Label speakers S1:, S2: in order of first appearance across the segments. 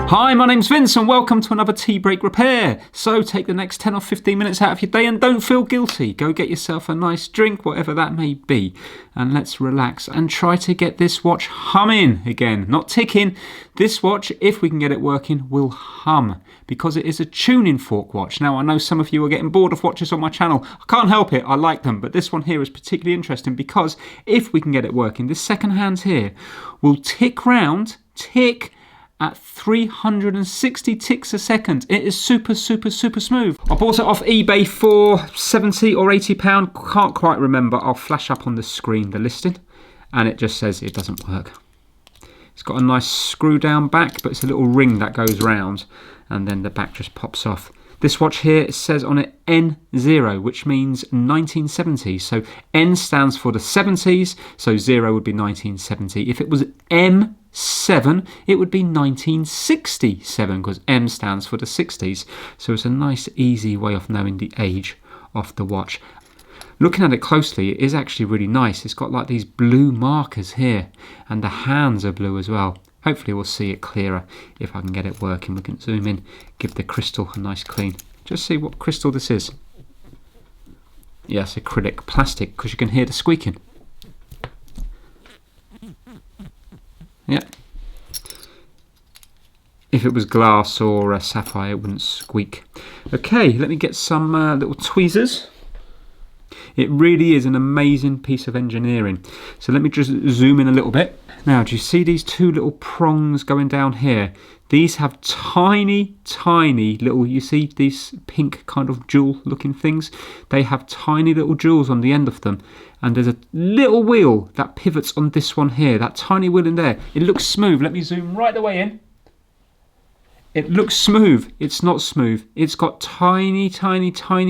S1: Hi, my name's Vince and welcome to another tea break repair. So take the next 10 or 15 minutes out of your day and don't feel guilty. Go get yourself a nice drink, whatever that may be, and let's relax and try to get this watch humming again. Not ticking. This watch, if we can get it working, will hum because it is a tuning fork watch. Now, I know some of you are getting bored of watches on my channel. I can't help it. I like them, but this one here is particularly interesting because if we can get it working, this second hand here will tick at 360 ticks a second. It is super smooth. I bought it off eBay for £70 or £80. Can't quite remember. I'll flash up on the screen the listing, and it just says it doesn't work. It's got a nice screw down back, but it's a little ring that goes round, and then the back just pops off. This watch here, it says on it N0, which means 1970s. So N stands for the 70s, so 0 would be 1970. If it was M7, it would be 1967, because M stands for the 60s. So it's a nice, easy way of knowing the age of the watch. Looking at it closely, it is actually really nice. It's got like these blue markers here, and the hands are blue as well. Hopefully we'll see it clearer if I can get it working. We can zoom in, give the crystal a nice clean. Just see what crystal this is. Yes, acrylic plastic, because you can hear the squeaking. Yeah. If it was glass or sapphire, it wouldn't squeak. Okay, let me get some little tweezers. It really is an amazing piece of engineering. So let me just zoom in a little bit. Now, do you see these two little prongs going down here? These have tiny little, you see these pink kind of jewel looking things? They have tiny little jewels on the end of them. And there's a little wheel that pivots on this one here, that tiny wheel in there. It looks smooth. Let me zoom right the way in. It looks smooth. It's not smooth. It's got tiny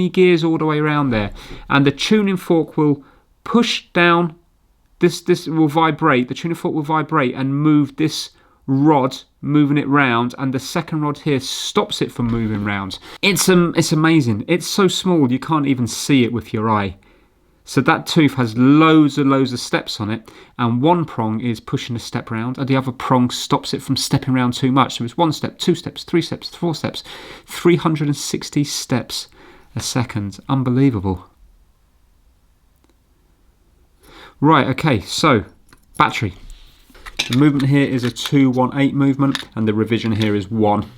S1: gears all the way around there. And the tuning fork will push down. This will vibrate. The tuning fork will vibrate and move this rod, moving it round, and the second rod here stops it from moving round. It's amazing. It's so small you can't even see it with your eye. So that tooth has loads of steps on it, and one prong is pushing a step round, and the other prong stops it from stepping round too much. So it's 1 step, 2 steps, 3 steps, 4 steps, 360 steps a second. Unbelievable. Right, okay, so battery. The movement here is a 218 movement, and the revision here is 1.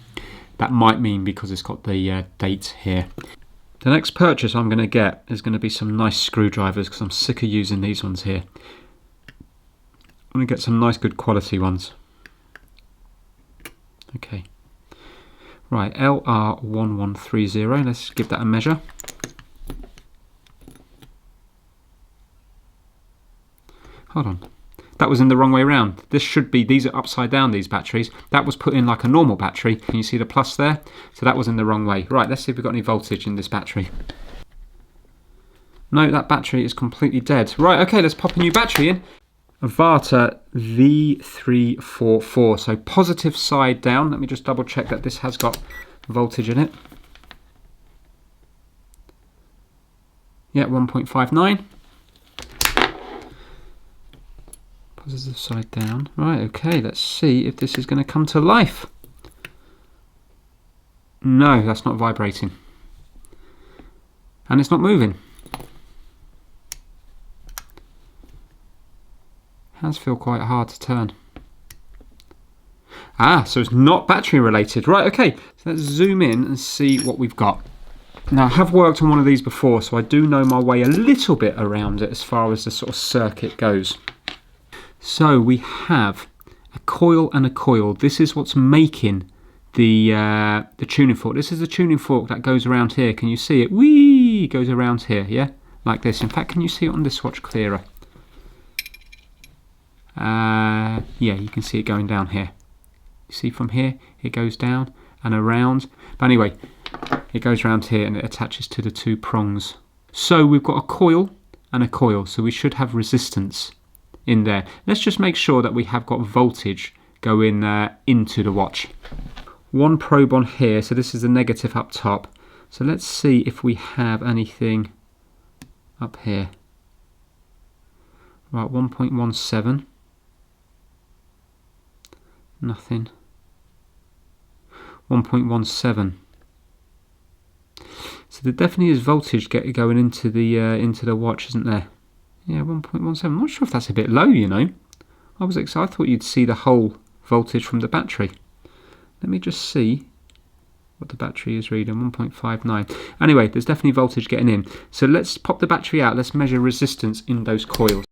S1: That might mean because it's got the date here. The next purchase I'm going to get is going to be some nice screwdrivers, because I'm sick of using these ones here. I'm going to get some nice good quality ones. Okay. Right, LR1130, let's give that a measure. Hold on. That was in the wrong way around. This should be, these are upside down, these batteries. That was put in like a normal battery. Can you see the plus there? So that was in the wrong way. Right, let's see if we've got any voltage in this battery. No, that battery is completely dead. Right, okay, let's pop a new battery in. A Varta V344. So positive side down. Let me just double check that this has got voltage in it. Yeah, 1.59. Positive side down. Right, okay, let's see if this is going to come to life. No, that's not vibrating. And it's not moving. Hands feel quite hard to turn. Ah, so it's not battery related. Right, okay, so let's zoom in and see what we've got. Now, I have worked on one of these before, so I do know my way a little bit around it as far as the sort of circuit goes. So we have a coil and a coil. This is what's making the tuning fork. This is the tuning fork that goes around here. Can you see it? Whee! Goes around here, yeah? Like this. In fact, can you see it on this watch clearer? Yeah, you can see it going down here. You see from here, it goes down and around. But anyway, it goes around here and it attaches to the two prongs. So we've got a coil and a coil. So we should have resistance in there. Let's just make sure that we have got voltage going into the watch. One probe on here, so this is the negative up top. So let's see if we have anything up here. Right, 1.17. Nothing. 1.17. So there definitely is voltage going into the watch, isn't there? Yeah, 1.17. I'm not sure if that's a bit low, you know. I was excited. I thought you'd see the whole voltage from the battery. Let me just see what the battery is reading. 1.59. Anyway, there's definitely voltage getting in. So let's pop the battery out. Let's measure resistance in those coils.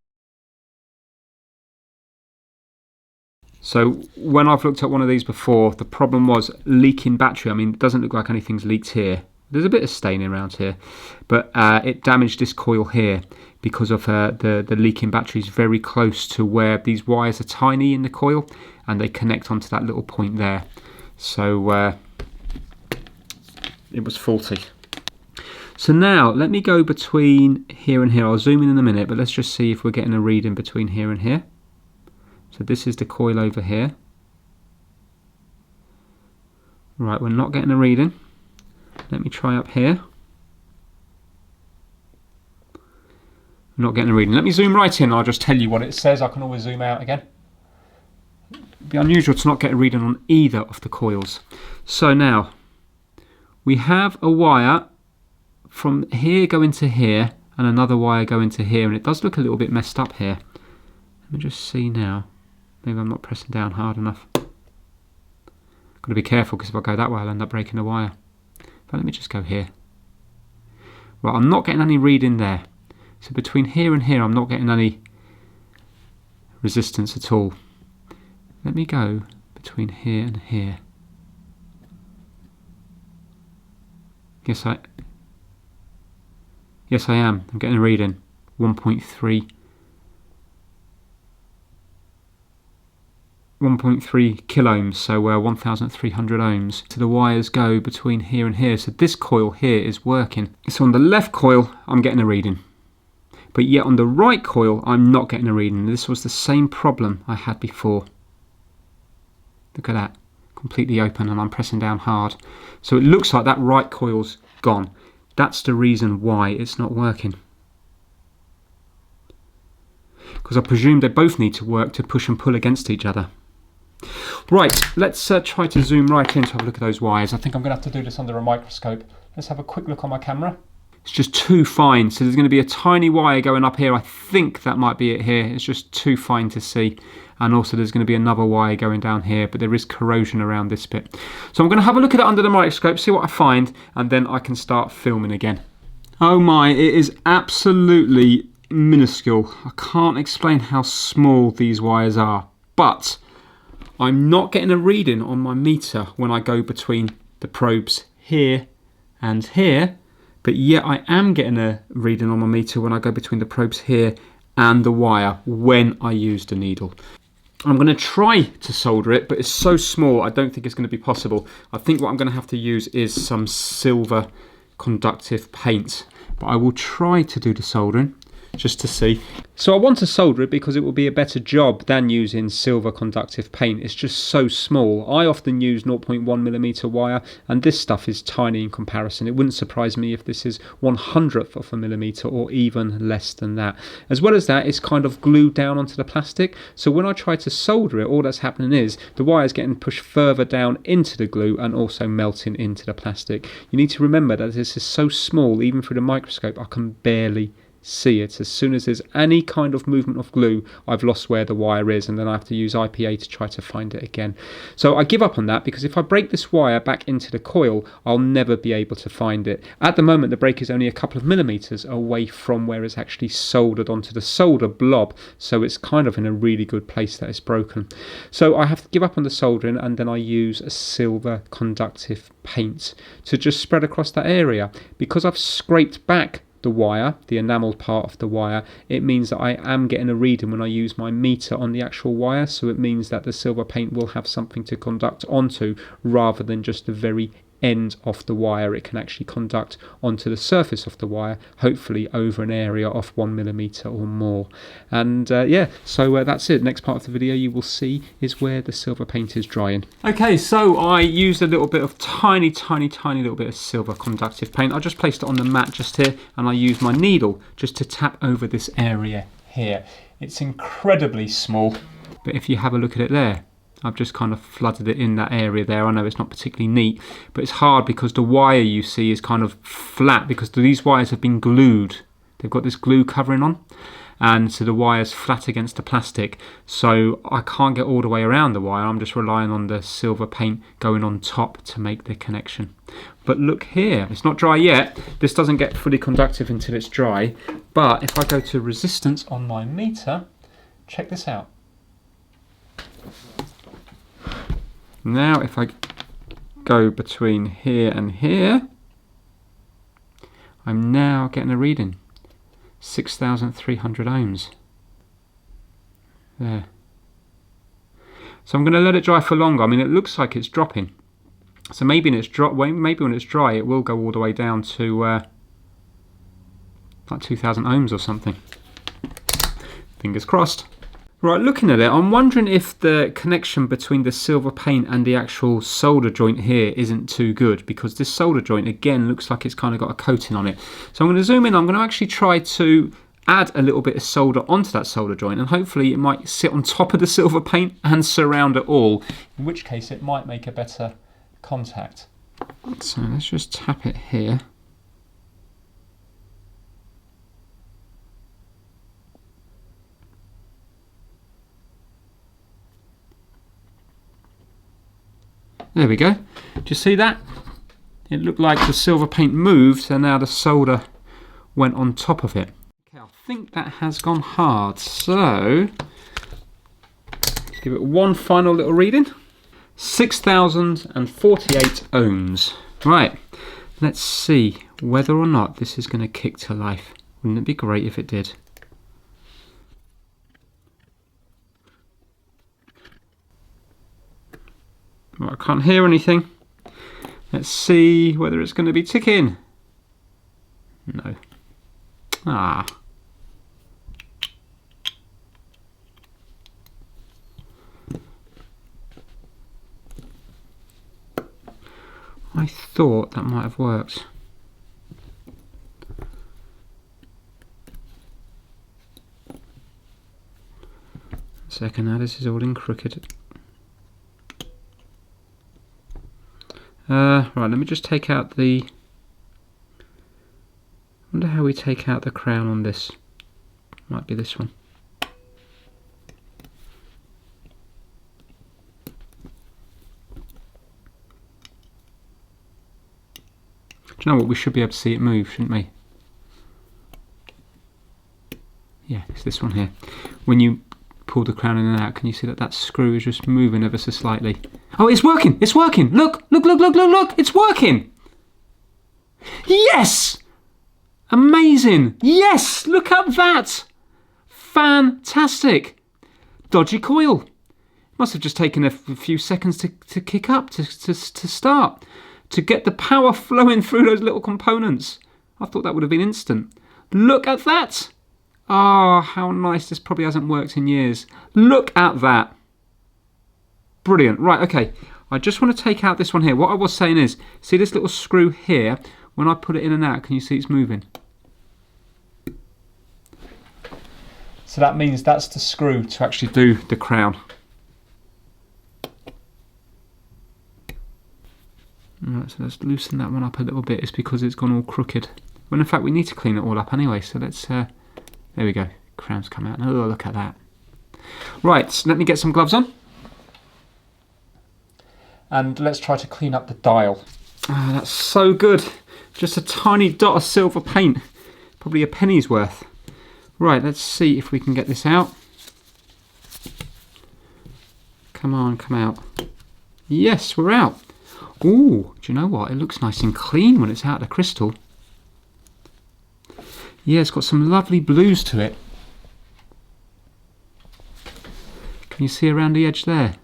S1: So when I've looked at one of these before, the problem was leaking battery. I mean, it doesn't look like anything's leaked here. There's a bit of staining around here, but it damaged this coil here because of the leaking batteries very close to where these wires are tiny in the coil, and they connect onto that little point there. So it was faulty. So now let me go between here and here. I'll zoom in a minute, but let's just see if we're getting a reading between here and here. So this is the coil over here. Right, we're not getting a reading. Let me try up here. I'm not getting a reading. Let me zoom right in. I'll just tell you what it says. I can always zoom out again. It'd be unusual to not get a reading on either of the coils. So now we have a wire from here going to here and another wire going to here, and it does look a little bit messed up here. Let me just see now. Maybe I'm not pressing down hard enough. Got to be careful, because if I go that way I'll end up breaking the wire. But let me just go here. Right, I'm not getting any reading there. So between here and here I'm not getting any resistance at all. Let me go between here and here. Yes I am. I'm getting a reading. 1.3 kilo ohms, so 1,300 ohms. So the wires go between here and here. So this coil here is working. So on the left coil, I'm getting a reading. But yet on the right coil, I'm not getting a reading. This was the same problem I had before. Look at that. Completely open, and I'm pressing down hard. So it looks like that right coil's gone. That's the reason why it's not working. Because I presume they both need to work to push and pull against each other. Right, let's try to zoom right in to have a look at those wires. I think I'm going to have to do this under a microscope. Let's have a quick look on my camera. It's just too fine. So there's going to be a tiny wire going up here. I think that might be it here. It's just too fine to see. And also there's going to be another wire going down here, but there is corrosion around this bit. So I'm going to have a look at it under the microscope, see what I find, and then I can start filming again. Oh my, it is absolutely minuscule. I can't explain how small these wires are, but I'm not getting a reading on my meter when I go between the probes here and here, but yet I am getting a reading on my meter when I go between the probes here and the wire when I use the needle. I'm going to try to solder it, but it's so small I don't think it's going to be possible. I think what I'm going to have to use is some silver conductive paint, but I will try to do the soldering just to see. So I want to solder it because it will be a better job than using silver conductive paint. It's just so small. I often use 0.1mm wire, and this stuff is tiny in comparison. It wouldn't surprise me if this is 1/100th of a millimeter or even less than that. As well as that, it's kind of glued down onto the plastic, so when I try to solder it, all that's happening is the wire is getting pushed further down into the glue and also melting into the plastic. You need to remember that this is so small, even through the microscope I can barely see it. As soon as there's any kind of movement of glue, I've lost where the wire is, and then I have to use IPA to try to find it again. So I give up on that, because if I break this wire back into the coil, I'll never be able to find it. At the moment the break is only a couple of millimeters away from where it's actually soldered onto the solder blob, so it's kind of in a really good place that it's broken. So I have to give up on the soldering, and then I use a silver conductive paint to just spread across that area. Because I've scraped back the wire, the enameled part of the wire, it means that I am getting a reading when I use my meter on the actual wire, so it means that the silver paint will have something to conduct onto rather than just the very end of the wire. It can actually conduct onto the surface of the wire, hopefully over an area of 1mm or more. And yeah, so that's it. Next part of the video you will see is where the silver paint is drying. Okay, so I used a little bit of tiny little bit of silver conductive paint. I just placed it on the mat just here, and I used my needle just to tap over this area here. It's incredibly small. But if you have a look at it there, I've just kind of flooded it in that area there. I know it's not particularly neat, but it's hard because the wire you see is kind of flat because these wires have been glued. They've got this glue covering on, and so the wire's flat against the plastic. So I can't get all the way around the wire. I'm just relying on the silver paint going on top to make the connection. But look here, it's not dry yet. This doesn't get fully conductive until it's dry. But if I go to resistance on my meter, check this out. Now if I go between here and here, I'm now getting a reading. 6,300 ohms. There. So I'm going to let it dry for longer. I mean, it looks like it's dropping. So maybe when it's dry, it will go all the way down to like 2,000 ohms or something. Fingers crossed. Right, looking at it, I'm wondering if the connection between the silver paint and the actual solder joint here isn't too good, because this solder joint, again, looks like it's kind of got a coating on it. So I'm going to zoom in. I'm going to actually try to add a little bit of solder onto that solder joint, and hopefully it might sit on top of the silver paint and surround it all, in which case it might make a better contact. So let's just tap it here. There we go. Do you see that? It looked like the silver paint moved and now the solder went on top of it. Okay, I think that has gone hard. So, let's give it one final little reading. 6,048 ohms. Right, let's see whether or not this is going to kick to life. Wouldn't it be great if it did? Well, I can't hear anything. Let's see whether it's going to be ticking. No. Ah. I thought that might have worked. A second now, this is all in crooked. Right, let me just take out the... I wonder how we take out the crown on this. Might be this one. Do you know what? We should be able to see it move, shouldn't we? Yeah, it's this one here. When you pull the crown in and out, can you see that that screw is just moving ever so slightly? Oh, it's working! It's working! Look! Look, look, look, look, look! It's working! Yes! Amazing! Yes! Look at that! Fantastic! Dodgy coil. Must have just taken a few seconds to kick up, to start. To get the power flowing through those little components. I thought that would have been instant. Look at that! Ah, oh, how nice. This probably hasn't worked in years. Look at that. Brilliant. Right, okay. I just want to take out this one here. What I was saying is, see this little screw here? When I put it in and out, can you see it's moving? So that means that's the screw to actually do the crown. Alright, so let's loosen that one up a little bit. It's because it's gone all crooked. When in fact we need to clean it all up anyway, so let's... there we go. Crown's come out. Oh, look at that. Right, so let me get some gloves on. And let's try to clean up the dial. Ah, that's so good. Just a tiny dot of silver paint. Probably a penny's worth. Right, let's see if we can get this out. Come on, come out. Yes, we're out. Ooh, do you know what? It looks nice and clean when it's out of the crystal. Yeah, it's got some lovely blues to it. Can you see around the edge there?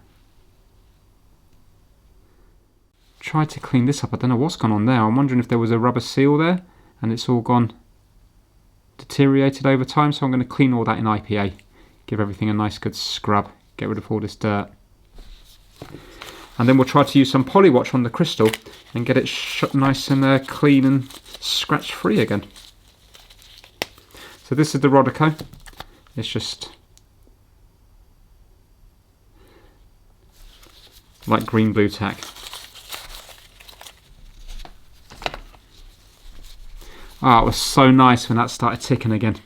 S1: Tried to clean this up. I don't know what's gone on there. I'm wondering if there was a rubber seal there and it's all gone deteriorated over time. So I'm going to clean all that in IPA. Give everything a nice good scrub. Get rid of all this dirt. And then we'll try to use some polywatch on the crystal and get it nice and clean and scratch free again. So this is the Rodico. It's just like green blue tack. Oh, it was so nice when that started ticking again.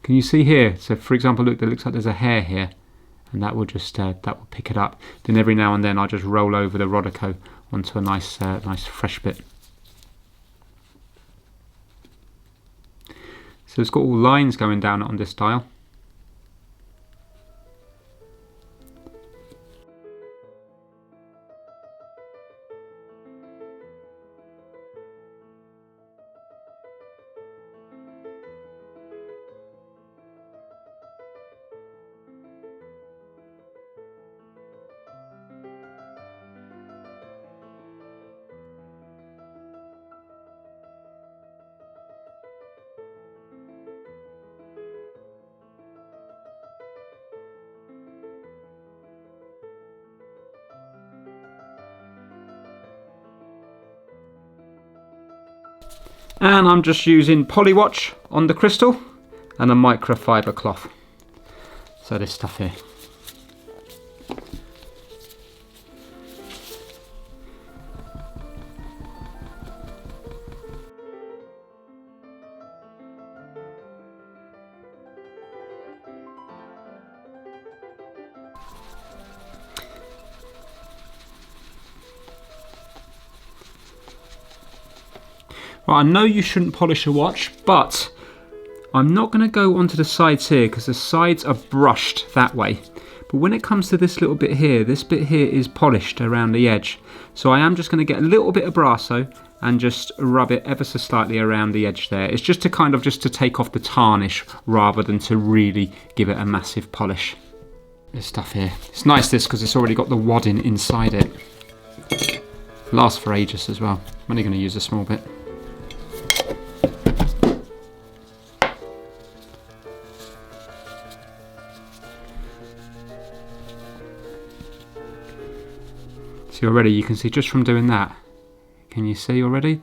S1: Can you see here? So for example, look, it looks like there's a hair here, and that will just that will pick it up. Then every now and then I'll just roll over the Rodico onto a nice nice fresh bit. So it's got all lines going down on this dial. And I'm just using Polywatch on the crystal and a microfiber cloth. So this stuff here. Right, I know you shouldn't polish a watch, but I'm not going to go onto the sides here because the sides are brushed that way. But when it comes to this little bit here, this bit here is polished around the edge. So I am just going to get a little bit of Brasso and just rub it ever so slightly around the edge there. It's just to kind of just to take off the tarnish rather than to really give it a massive polish. This stuff here. It's nice this because it's already got the wadding inside it. Lasts for ages as well. I'm only going to use a small bit. See already, you can see just from doing that. Can you see already?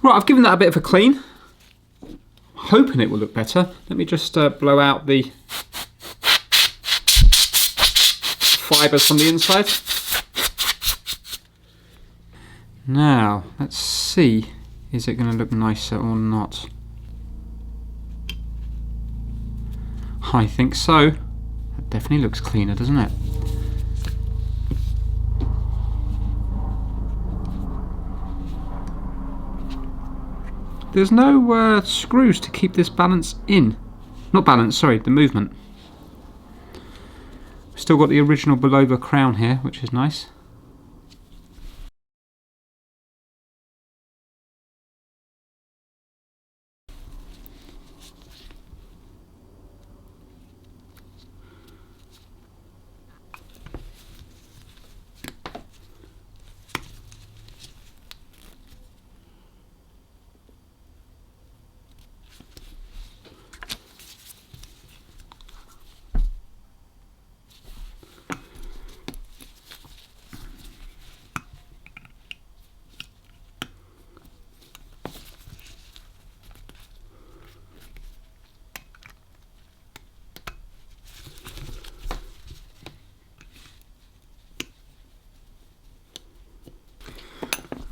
S1: Right, I've given that a bit of a clean. Hoping it will look better. Let me just blow out the fibres from the inside. Now, let's see, is it going to look nicer or not? I think so. That definitely looks cleaner, doesn't it? There's no screws to keep this balance in. Not balance, sorry, the movement. Still got the original Bulova crown here, which is nice.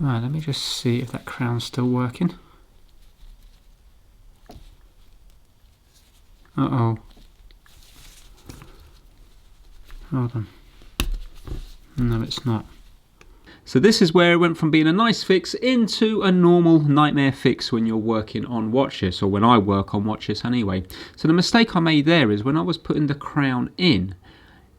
S1: Right, let me just see if that crown's still working. Uh-oh. Hold on. No, it's not. So this is where it went from being a nice fix into a normal nightmare fix when you're working on watches, or when I work on watches anyway. So the mistake I made there is when I was putting the crown in,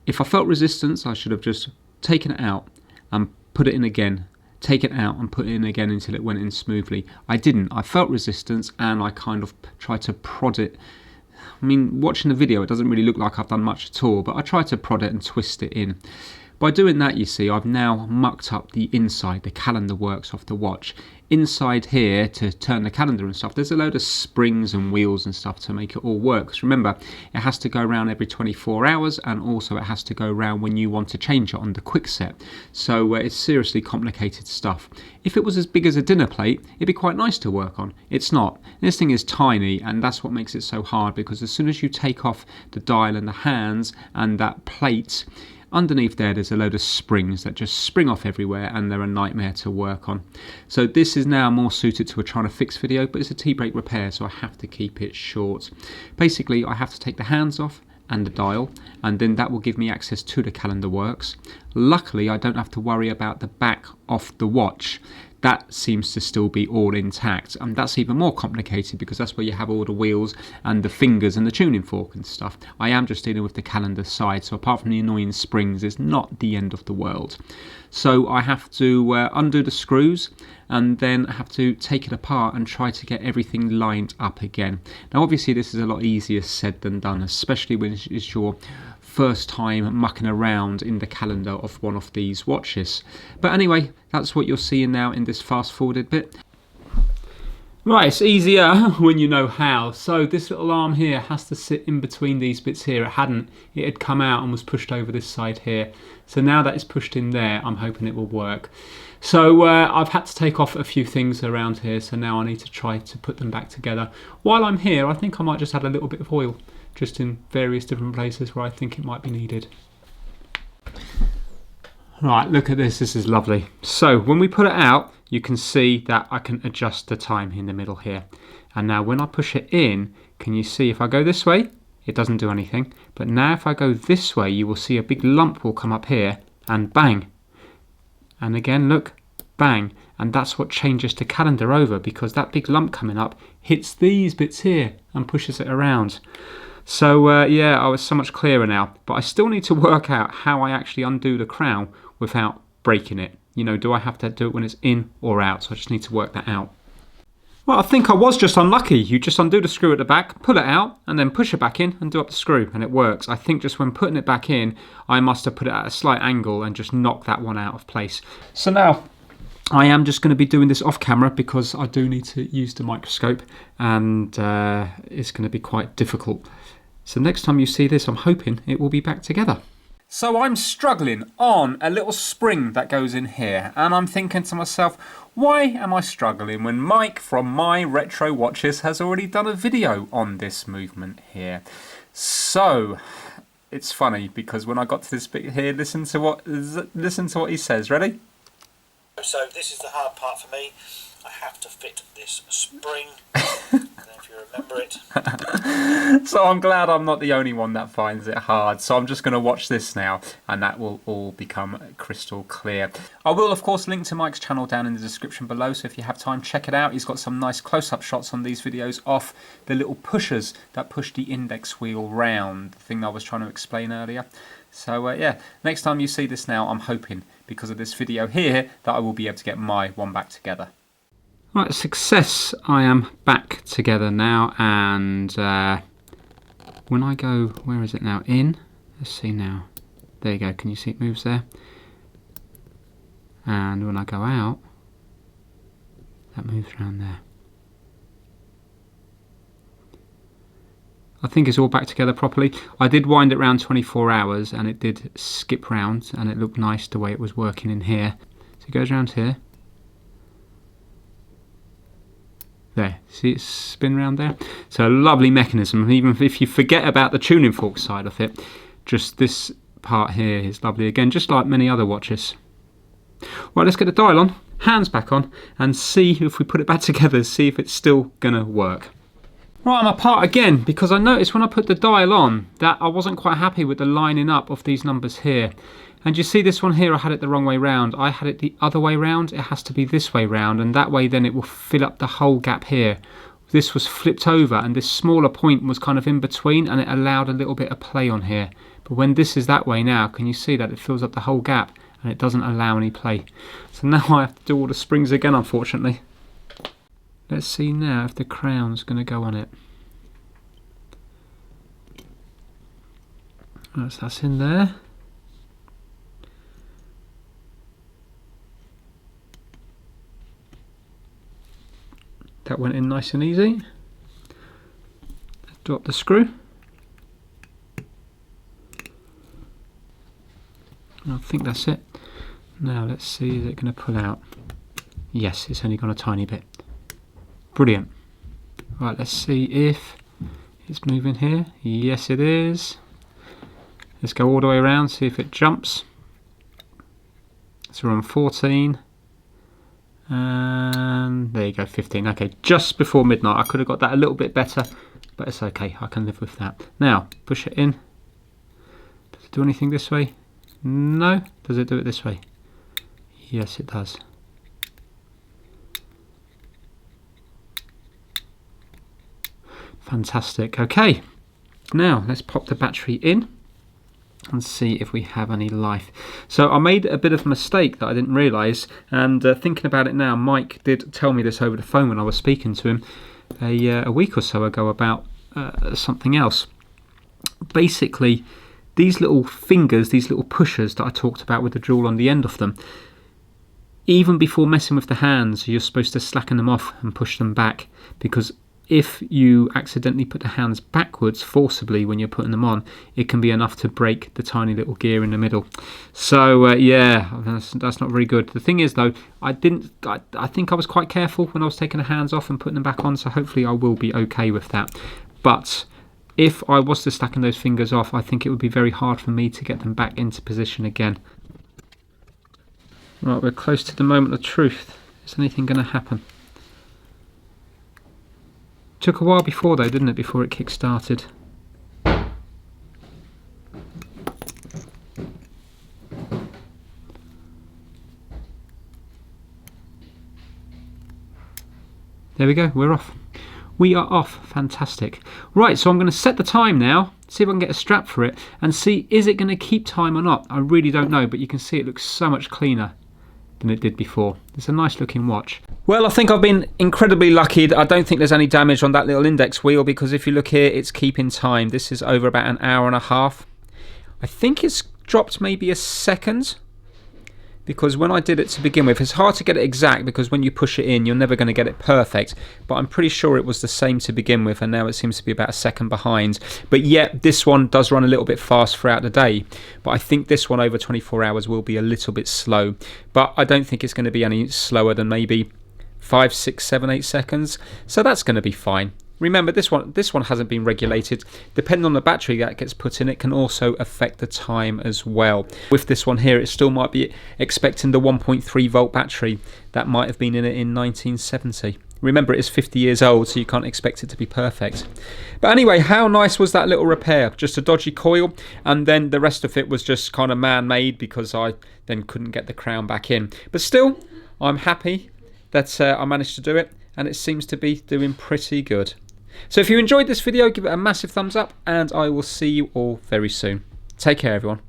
S1: if I felt resistance, I should have just taken it out and put it in again. Take it out and put it in again until it went in smoothly. I didn't. I felt resistance and I kind of tried to prod it I mean, watching the video, it doesn't really look like I've done much at all, but I try to prod it and twist it in. By doing that, you see, I've now mucked up the inside, the calendar works off the watch. Inside here, to turn the calendar and stuff, there's a load of springs and wheels and stuff to make it all work. Because remember, it has to go around every 24 hours, and also it has to go around when you want to change it on the quick set. So it's seriously complicated stuff. If it was as big as a dinner plate, it'd be quite nice to work on. It's not. This thing is tiny, and that's what makes it so hard, because as soon as you take off the dial and the hands and that plate, underneath there's a load of springs that just spring off everywhere, and they're a nightmare to work on. So this is now more suited to a trying to fix video, but it's a tea break repair, so I have to keep it short. Basically, I have to take the hands off and the dial, and then that will give me access to the calendar works. Luckily, I don't have to worry about the back of the watch. That seems to still be all intact, and that's even more complicated because that's where you have all the wheels and the fingers and the tuning fork and stuff. I am just dealing with the calendar side, so apart from the annoying springs, it's not the end of the world. So I have to undo the screws, and then I have to take it apart and try to get everything lined up again. Now obviously this is a lot easier said than done, especially when it's your first time mucking around in the calendar of one of these watches. But anyway, that's what you're seeing now in this fast forwarded bit. Right, it's easier when you know how. So this little arm here has to sit in between these bits here. It hadn't. It had come out and was pushed over this side here. So now that it's pushed in there, I'm hoping it will work. So I've had to take off a few things around here, so now I need to try to put them back together. While I'm here, I think I might just add a little bit of oil, just in various different places where I think it might be needed. Right, look at this, this is lovely. So when we put it out, you can see that I can adjust the time in the middle here. And now when I push it in, can you see if I go this way, it doesn't do anything. But now if I go this way, you will see a big lump will come up here and bang. And again, look, bang. And that's what changes the calendar over, because that big lump coming up hits these bits here and pushes it around. So yeah, I was so much clearer now, but I still need to work out how I actually undo the crown without breaking it. You know, do I have to do it when it's in or out? So I just need to work that out. Well, I think I was just unlucky. You just undo the screw at the back, pull it out, and then push it back in and do up the screw, and it works. I think just when putting it back in, I must have put it at a slight angle and just knocked that one out of place. So now, I am just going to be doing this off camera because I do need to use the microscope, and it's going to be quite difficult. So next time you see this, I'm hoping it will be back together. So I'm struggling on a little spring that goes in here, and I'm thinking to myself, why am I struggling when Mike from My Retro Watches has already done a video on this movement here? So it's funny because when I got to this bit here, listen to what he says. Ready?
S2: So this is the hard part for me. I have to fit this spring. I don't know if you remember it.
S1: So I'm glad I'm not the only one that finds it hard. So I'm just going to watch this now, and that will all become crystal clear. I will of course link to Mike's channel down in the description below, so if you have time, check it out. He's got some nice close-up shots on these videos of the little pushers that push the index wheel round, the thing I was trying to explain earlier. So yeah, next time you see this now, I'm hoping, because of this video here, that I will be able to get my one back together. Right, success. I am back together now, and when I go, where is it now? In? Let's see now. There you go, can you see it moves there? And when I go out, that moves around there. I think it's all back together properly. I did wind it around 24 hours and it did skip round, and it looked nice the way it was working in here. So it goes around here. There, see it spin around there? So a lovely mechanism. Even if you forget about the tuning fork side of it, just this part here is lovely again, just like many other watches. Right, let's get the dial on, hands back on, and see if we put it back together, see if it's still gonna work. Right, I'm apart again because I noticed when I put the dial on that I wasn't quite happy with the lining up of these numbers here. And you see this one here, I had it the wrong way round. I had it the other way round. It has to be this way round, and that way then it will fill up the whole gap here. This was flipped over, and this smaller point was kind of in between, and it allowed a little bit of play on here. But when this is that way now, can you see that it fills up the whole gap and it doesn't allow any play? So now I have to do all the springs again, unfortunately. Let's see now if the crown's going to go on it. That's in there. That went in nice and easy. Drop the screw. I think that's it. Now let's see, is it going to pull out? Yes, it's only gone a tiny bit. Brilliant. Right, let's see if it's moving here. Yes, it is. Let's go all the way around, see if it jumps. So we're on 14. And there you go, 15. Okay, just before midnight. I could have got that a little bit better, but it's okay. I can live with that. Now, push it in. Does it do anything this way? No. Does it do it this way? Yes, it does. Fantastic. Okay, now let's pop the battery in and see if we have any life. So I made a bit of a mistake that I didn't realise, and thinking about it now, Mike did tell me this over the phone when I was speaking to him a week or so ago about something else. Basically, these little fingers, these little pushers that I talked about with the drill on the end of them, even before messing with the hands, you're supposed to slacken them off and push them back, because if you accidentally put the hands backwards forcibly when you're putting them on, it can be enough to break the tiny little gear in the middle. So yeah, that's not very good. The thing is though, I think I was quite careful when I was taking the hands off and putting them back on, so hopefully I will be okay with that. But if I was to slacken those fingers off, I think it would be very hard for me to get them back into position again. Right, we're close to the moment of truth. Is anything going to happen? Took a while before though, didn't it, before it kick-started. There we go, we're off. We are off, fantastic. Right, so I'm going to set the time now, see if I can get a strap for it, and see is it going to keep time or not. I really don't know, but you can see it looks so much cleaner than it did before. It's a nice looking watch. Well, I think I've been incredibly lucky. I don't think there's any damage on that little index wheel, because if you look here, it's keeping time. This is over about an hour and a half. I think it's dropped maybe a second, because when I did it to begin with, it's hard to get it exact because when you push it in, you're never going to get it perfect. But I'm pretty sure it was the same to begin with, and now it seems to be about a second behind. But yet, this one does run a little bit fast throughout the day. But I think this one over 24 hours will be a little bit slow. But I don't think it's going to be any slower than maybe 5, 6, 7, 8 seconds. So that's going to be fine. Remember, this one hasn't been regulated. Depending on the battery that gets put in, it can also affect the time as well. With this one here, it still might be expecting the 1.3 volt battery that might have been in it in 1970. Remember, it is 50 years old, so you can't expect it to be perfect. But anyway, how nice was that little repair? Just a dodgy coil, and then the rest of it was just kind of man-made because I then couldn't get the crown back in. But still, I'm happy that I managed to do it, and it seems to be doing pretty good. So if you enjoyed this video, give it a massive thumbs up, and I will see you all very soon. Take care, everyone.